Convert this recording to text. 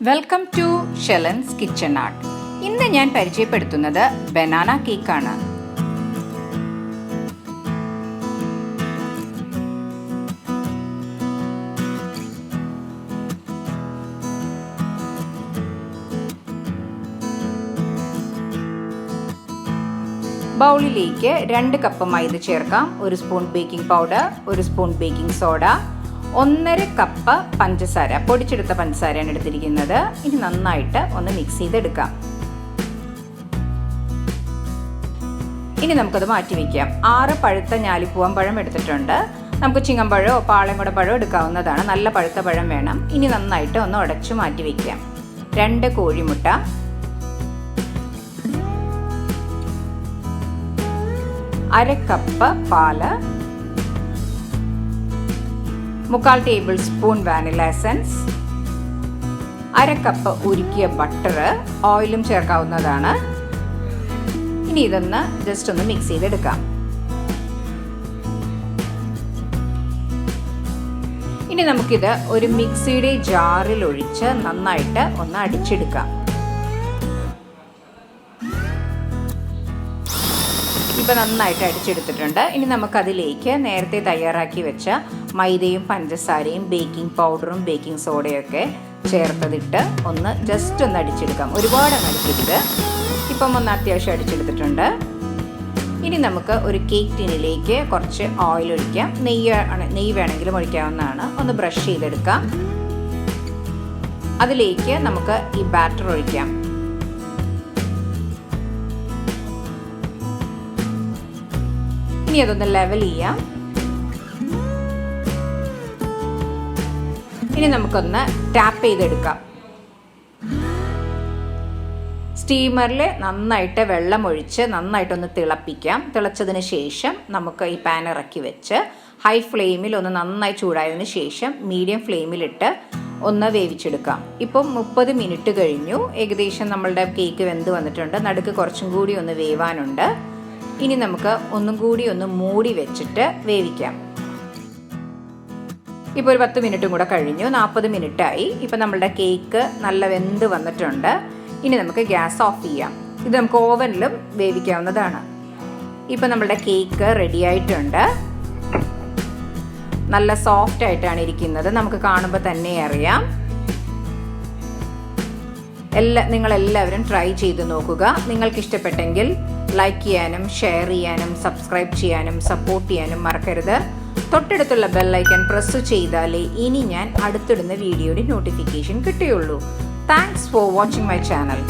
Welcome to ഷെലൻസ് kitchen art. ഇന്ന് ഞാൻ പരിചയപ്പെടുത്തുന്നത് ബനാന കേക്കാണ്. ബൗളിലേക്ക് 2 കപ്പ് മൈദ ചേർക്കാം, 1 spoon baking powder, 1 spoon baking soda, 1.5 cup പഞ്ചസാര, പൊടിച്ചെടുത്ത പഞ്ചസാരയാണ് എടുത്തിരിക്കുന്നത്. ഇനി നന്നായിട്ട് ഒന്ന് മിക്സ് ചെയ്തെടുക്കാം. ഇനി നമുക്കത് മാറ്റി വയ്ക്കാം. 6 പഴുത്ത ഞാലിപ്പൂവൻ പഴം എടുത്തിട്ടുണ്ട്. നമുക്ക് ചിങ്ങമ്പഴമോ പാളയംകുട പഴമോ എടുക്കാവുന്നതാണ്. നല്ല പഴുത്ത പഴം വേണം. ഇനി നന്നായിട്ട് ഒന്ന് ഉടച്ചു മാറ്റി വയ്ക്കാം. 2 കോഴിമുട്ട, 1/2 കപ്പ് പാല്, 3/4 tablespoon vanilla essence, 1/2 cup ഉരുക്കിയ ബട്ടർ, ഓയിലും ചേർക്കാവുന്നതാണ്. ഇനി ഇതൊന്ന് ജസ്റ്റ് ഒന്ന് മിക്സ് ചെയ്തെടുക്കാം. ഇനി നമുക്കിത് ഒരു മിക്സിയുടെ ജാറിൽ ഒഴിച്ച് നന്നായിട്ട് ഒന്ന് അടിച്ചെടുക്കാം. ഇപ്പം നന്നായിട്ട് അടിച്ചെടുത്തിട്ടുണ്ട്. ഇനി നമുക്കതിലേക്ക് നേരത്തെ തയ്യാറാക്കി വെച്ച മൈദയും പഞ്ചസാരയും ബേക്കിംഗ് പൗഡറും ബേക്കിംഗ് സോഡയൊക്കെ ചേർത്തതിട്ട് ഒന്ന് ജസ്റ്റ് ഒന്ന് അടിച്ചെടുക്കാം. ഒരുപാട് അടിക്കരുത്. ഇപ്പം ഒന്ന് അത്യാവശ്യം അടിച്ചെടുത്തിട്ടുണ്ട്. ഇനി നമുക്ക് ഒരു കേക്ക് ടിന്നിലേക്ക് കുറച്ച് ഓയിൽ ഒഴിക്കാം. നെയ്യ് വേണമെങ്കിലും ഒഴിക്കാവുന്നതാണ്. ഒന്ന് ബ്രഷ് ചെയ്തെടുക്കാം. അതിലേക്ക് നമുക്ക് ഈ ബാറ്റർ ഒഴിക്കാം. ഇനി അതൊന്ന് ലെവൽ ചെയ്യാം. ഇനി നമുക്കൊന്ന് ടാപ്പ് ചെയ്തെടുക്കാം. സ്റ്റീമറിൽ നന്നായിട്ട് വെള്ളം ഒഴിച്ച് നന്നായിട്ടൊന്ന് തിളപ്പിക്കാം. തിളച്ചതിന് ശേഷം നമുക്ക് ഈ പാൻ ഇറക്കി വെച്ച് ഹൈ ഫ്ലെയിമിൽ ഒന്ന് നന്നായി ചൂടായതിന് ശേഷം മീഡിയം ഫ്ലെയിമിലിട്ട് ഒന്ന് വേവിച്ചെടുക്കാം. ഇപ്പം 30 മിനിറ്റ് കഴിഞ്ഞു. ഏകദേശം നമ്മളുടെ കേക്ക് വെന്ത് വന്നിട്ടുണ്ട്. നടുക്ക് കുറച്ചും കൂടി ഒന്ന് വേവാനുണ്ട്. ഇനി നമുക്ക് ഒന്നും കൂടി ഒന്ന് മൂടി വെച്ചിട്ട് വേവിക്കാം. ഇപ്പോൾ ഒരു 10 മിനിറ്റും കൂടെ കഴിഞ്ഞു. 40 മിനിറ്റായി. ഇപ്പം നമ്മളുടെ കേക്ക് നല്ല വെന്ത് വന്നിട്ടുണ്ട്. ഇനി നമുക്ക് ഗ്യാസ് ഓഫ് ചെയ്യാം. ഇത് നമുക്ക് ഓവനിലും വേവിക്കാവുന്നതാണ്. ഇപ്പം നമ്മളുടെ കേക്ക് റെഡി ആയിട്ടുണ്ട്. നല്ല സോഫ്റ്റ് ആയിട്ടാണ് ഇരിക്കുന്നത്. നമുക്ക് കാണുമ്പോൾ തന്നെ അറിയാം. നിങ്ങളെല്ലാവരും ട്രൈ ചെയ്ത് നോക്കുക. നിങ്ങൾക്ക് ഇഷ്ടപ്പെട്ടെങ്കിൽ ലൈക്ക് ചെയ്യാനും ഷെയർ ചെയ്യാനും സബ്സ്ക്രൈബ് ചെയ്യാനും സപ്പോർട്ട് ചെയ്യാനും മറക്കരുത്. തൊട്ടടുത്തുള്ള ബെല്ലൈക്കൺ പ്രസ് ചെയ്താലേ ഇനി ഞാൻ അടുത്തിടുന്ന വീഡിയോയുടെ നോട്ടിഫിക്കേഷൻ കിട്ടുകയുള്ളൂ. Thanks for watching my channel.